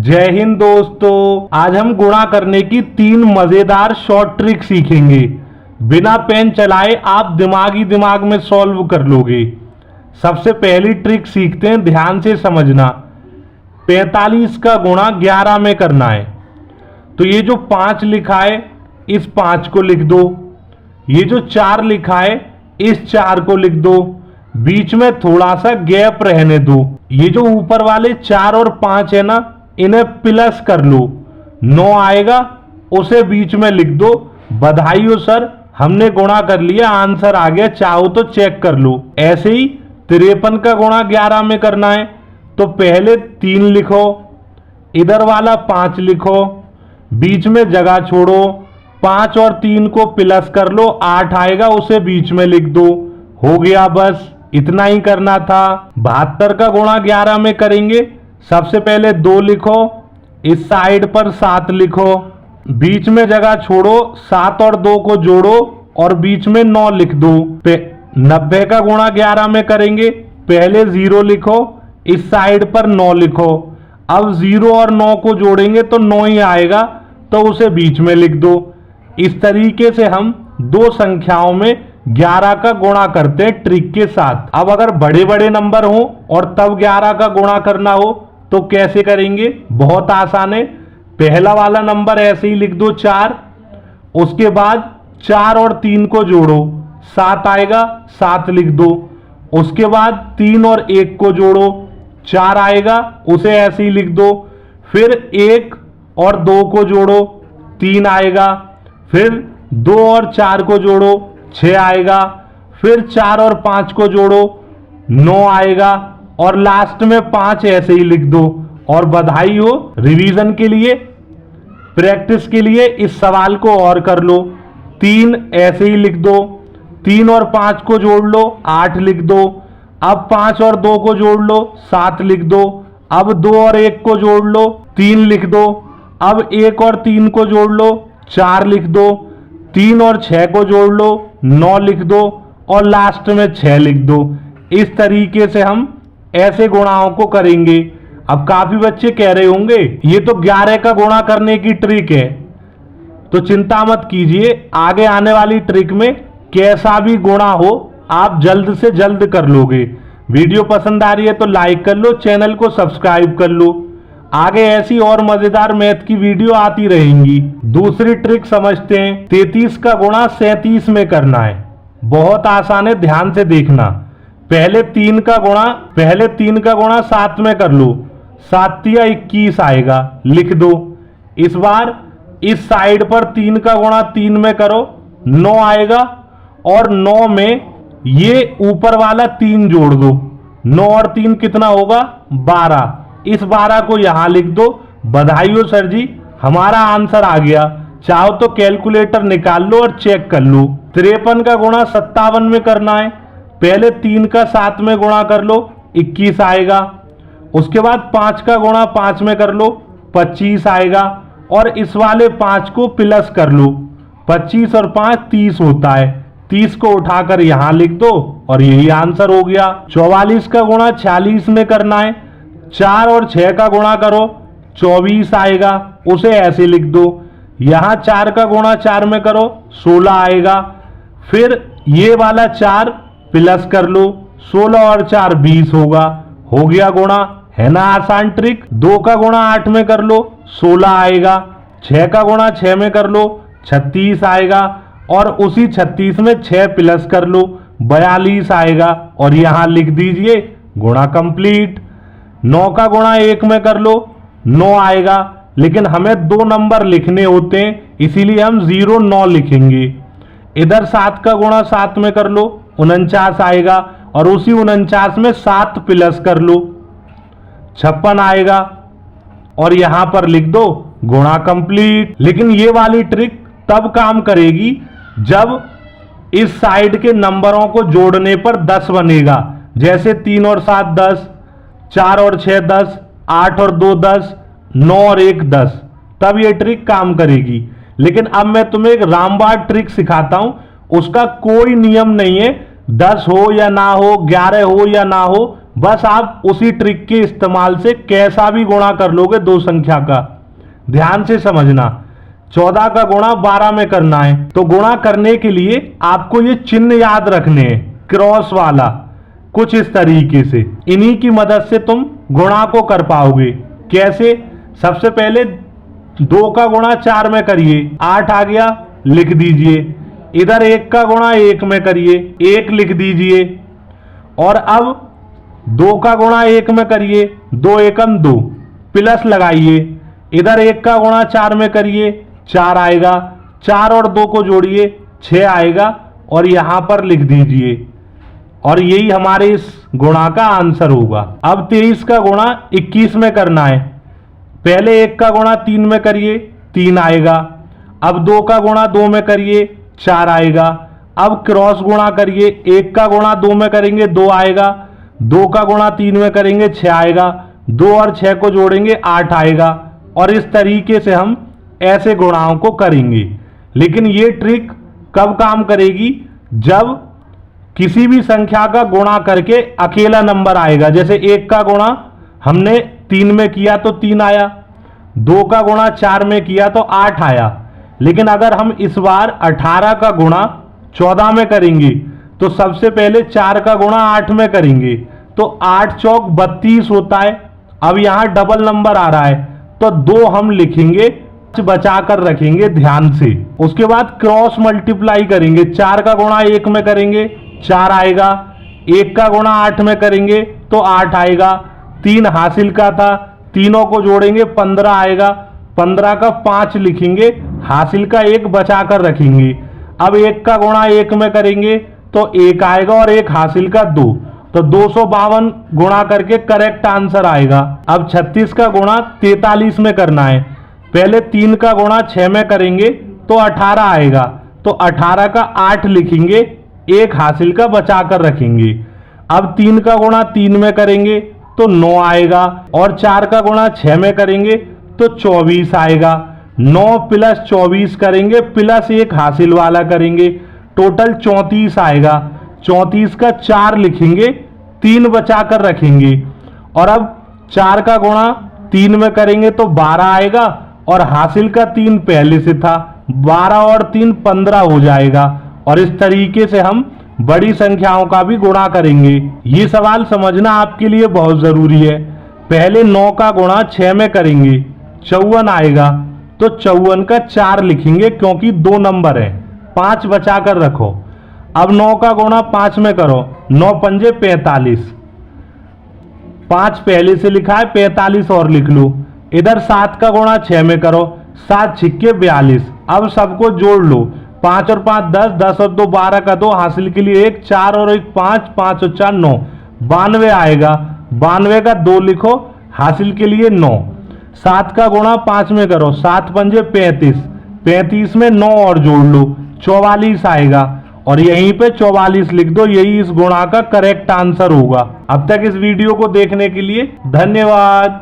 जय हिंद दोस्तों, आज हम गुणा करने की 3 मजेदार शॉर्ट ट्रिक सीखेंगे। बिना पेन चलाए आप दिमाग में सॉल्व कर लोगे। सबसे पहली ट्रिक सीखते हैं, ध्यान से समझना। 45 का गुणा 11 में करना है। तो ये जो 5 लिखा है इस 5 को लिख दो, ये जो 4 लिखा है इस 4 को लिख दो, बीच में थोड़ा सा गैप रहने दो। ये जो ऊपर वाले 4 और 5 है ना, इन्हें प्लस कर लो, 9 आएगा उसे बीच में लिख दो। बधाई हो सर, हमने गुणा कर लिया, आंसर आ गया, चाहो तो चेक कर लो। ऐसे ही 53 का गुणा 11 में करना है। तो पहले 3 लिखो, इधर वाला 5 लिखो, बीच में जगह छोड़ो, 5 और 3 को प्लस कर लो, 8 आएगा उसे बीच में लिख दो। हो गया, बस इतना ही करना था। 72 का गुणा 11 में करेंगे। सबसे पहले 2 लिखो, इस साइड पर 7 लिखो, बीच में जगह छोड़ो, 7 और 2 को जोड़ो और बीच में 9 लिख दो। 90 का गुणा 11 में करेंगे। पहले 0 लिखो, इस साइड पर 9 लिखो, अब 0 और 9 को जोड़ेंगे तो 9 ही आएगा, तो उसे बीच में लिख दो। इस तरीके से हम 2 संख्याओं में 11 का गुणा करते हैं ट्रिक के साथ। अब अगर बड़े बड़े नंबर हो और तब 11 का गुणा करना हो तो कैसे करेंगे? बहुत आसान है। पहला वाला नंबर ऐसे ही लिख दो 4, उसके बाद 4 और 3 को जोड़ो, 7 आएगा, 7 लिख दो। उसके बाद 3 और 1 को जोड़ो, 4 आएगा, उसे ऐसे ही लिख दो। फिर 1 और 2 को जोड़ो, 3 आएगा। फिर 2 और 4 को जोड़ो, 6 आएगा। फिर 4 और 5 को जोड़ो, 9 आएगा और लास्ट में 5 ऐसे ही लिख दो। और बधाई हो, रिवीजन के लिए, प्रैक्टिस के लिए इस सवाल को और कर लो। 3 ऐसे ही लिख दो, 3 और 5 को जोड़ लो, 8 लिख दो। अब 5 और 2 को जोड़ लो, 7 लिख दो। अब 2 और 1 को जोड़ लो, 3 लिख दो। अब 1 और 3 को जोड़ लो, 4 लिख दो। 3 और 6 को जोड़ लो, 9 लिख दो और लास्ट में 6 लिख दो। इस तरीके से हम ऐसे गुणाओं को करेंगे। अब काफी बच्चे कह रहे होंगे ये तो 11 का गुणा करने की ट्रिक है, तो चिंता मत कीजिए, आगे आने वाली ट्रिक में कैसा भी गुणा हो आप जल्द से जल्द कर लोगे। वीडियो पसंद आ रही है तो लाइक कर लो, चैनल को सब्सक्राइब कर लो। आगे ऐसी और मजेदार मैथ की वीडियो आती रहेंगी। दूसरी ट्रिक समझते हैं। 33 का गुणा 37 में करना है। बहुत आसान है, ध्यान से देखना। पहले 3 का गुणा 7 में कर लो, 7 या 21 आएगा, लिख दो। इस बार इस साइड पर 3 का गुणा 3 में करो, 9 आएगा और 9 में ये ऊपर वाला 3 जोड़ दो। 9 और 3 कितना होगा? 12। इस 12 को यहां लिख दो। बधाई हो सर जी, हमारा आंसर आ गया। चाहो तो कैलकुलेटर निकाल लो और चेक कर लो। 53 का गुणा 57 में करना है। पहले 3 का 7 में गुणा कर लो, 21 आएगा। उसके बाद 5 का गुणा 5 में कर लो, 25 आएगा। और इस वाले 5 को प्लस कर लो, 25 और 5 30 होता है। 30 को उठाकर यहां लिख दो और यही आंसर हो गया। 44 का गुणा 46 में करना है। 4 और 6 का गुणा करो, 24 आएगा, उसे ऐसे लिख दो। यहां 4 का गुणा 4 में करो, 16 आएगा। फिर ये वाला 4 प्लस कर लो, 16 और 4 20 होगा। हो गया गुणा, है ना आसान ट्रिक। 2 का गुणा 8 में कर लो, 16 आएगा। 6 का गुणा 6 में कर लो, 36 आएगा। और उसी 36 में 6 प्लस कर लो, 42 आएगा और यहां लिख दीजिए, गुणा कंप्लीट। 9 का गुणा 1 में कर लो, 9 आएगा। लेकिन हमें 2 नंबर लिखने होते हैं, इसीलिए हम 0 9 लिखेंगे। इधर 7 का गुणा 7 में कर लो, 49 आएगा और उसी 49 में 7 प्लस कर लो, 56 आएगा और यहां पर लिख दो, गुणा कंप्लीट। लेकिन ये वाली ट्रिक तब काम करेगी जब इस साइड के नंबरों को जोड़ने पर 10 बनेगा। जैसे 3 और 7 10, 4 और 6 10, 8 और 2 10, 9 और 1 10, तब ये ट्रिक काम करेगी। लेकिन अब मैं तुम्हें एक रामबाण ट्रिक सिखाता हूं, उसका कोई नियम नहीं है, 10 हो या ना हो, 11 हो या ना हो, बस आप उसी ट्रिक के इस्तेमाल से कैसा भी गुणा कर लोगे दो संख्या का। ध्यान से समझना, 14 का गुणा 12 में करना है तो गुणा करने के लिए आपको ये चिन्ह याद रखने हैं, क्रॉस वाला, कुछ इस तरीके से। इन्हीं की मदद से तुम गुणा को कर पाओगे। कैसे? सबसे पहले 2 का गुणा 4 में करिए, 8 आ गया, लिख दीजिए। इधर 1 का गुणा 1 में करिए, 1 लिख दीजिए। और अब 2 का गुणा 1 में करिए, 2 एकम 2, प्लस लगाइए। इधर 1 का गुणा 4 में करिए, 4 आएगा, 4 और 2 को जोड़िए, 6 आएगा और यहां पर लिख दीजिए। और यही हमारे इस गुणा का आंसर होगा। अब 23 का गुणा 21 में करना है। पहले 1 का गुणा 3 में करिए, 3 आएगा। अब 2 का गुणा 2 में करिए, 4 आएगा। अब क्रॉस गुणा करिए, 1 का गुणा 2 में करेंगे, 2 आएगा। 2 का गुणा 3 में करेंगे, 6 आएगा। 2 और 6 को जोड़ेंगे, 8 आएगा। और इस तरीके से हम ऐसे गुणाओं को करेंगे। लेकिन ये ट्रिक कब काम करेगी? जब किसी भी संख्या का गुणा करके अकेला नंबर आएगा। जैसे 1 का गुणा हमने 3 में किया तो 3 आया, 2 का गुणा 4 में किया तो 8 आया। लेकिन अगर हम इस बार 18 का गुणा 14 में करेंगे तो सबसे पहले 4 का गुणा 8 में करेंगे तो 8 चौक 32 होता है। अब यहां डबल नंबर आ रहा है तो 2 हम लिखेंगे, बचा कर रखेंगे ध्यान से। उसके बाद क्रॉस मल्टीप्लाई करेंगे, 4 का गुणा 1 में करेंगे, 4 आएगा। 1 का गुणा 8 में करेंगे तो 8 आएगा। 3 हासिल का था, तीनों को जोड़ेंगे, 15 आएगा। 15 का 5 लिखेंगे, हासिल का 1 बचा कर रखेंगे। अब 1 का गुणा 1 में करेंगे तो 1 आएगा और 1 हासिल का 2, तो 252 गुणा करके करेक्ट आंसर आएगा। अब 36 का गुणा 43 में करना है। पहले 3 का गुणा 6 में करेंगे तो 18 आएगा, तो 18 का 8 लिखेंगे, 1 हासिल का बचा कर रखेंगे। अब 3 का गुणा 3 में करेंगे तो 9 आएगा और 4 का गुणा 6 में करेंगे तो 24 आएगा। 9 प्लस 24 करेंगे, प्लस 1 हासिल वाला करेंगे, टोटल 34 आएगा। 34 का 4 लिखेंगे, 3 बचा कर रखेंगे। और अब 4 का गुणा 3 में करेंगे तो 12 आएगा और हासिल का 3 पहले से था, 12 और 3 15 हो जाएगा। और इस तरीके से हम बड़ी संख्याओं का भी गुणा करेंगे। ये सवाल समझना आपके लिए बहुत जरूरी है। पहले 9 का गुणा 6 में करेंगे, 54 आएगा, तो 54 का 4 लिखेंगे क्योंकि 2 नंबर है, 5 बचा कर रखो। अब 9 का गुणा 5 में करो, 9 पंजे 45, 5 पहले से लिखा है, 45 और लिख लो। इधर 7 का गुणा 6 में करो, 7 छिक्के 42। अब सबको जोड़ लो, 5 और 5 10, 10 और 2 12 का 2, हासिल के लिए 1, 4 और 1 5, 5 और 4 9, 92 आएगा। 92 का 2 लिखो, हासिल के लिए 9। 7 का गुणा 5 में करो, 7 पंजे 35, 35 में 9 और जोड़ लो, 44 आएगा। और यहीं पे 44 लिख दो, यही इस गुणा का करेक्ट आंसर होगा। अब तक इस वीडियो को देखने के लिए धन्यवाद।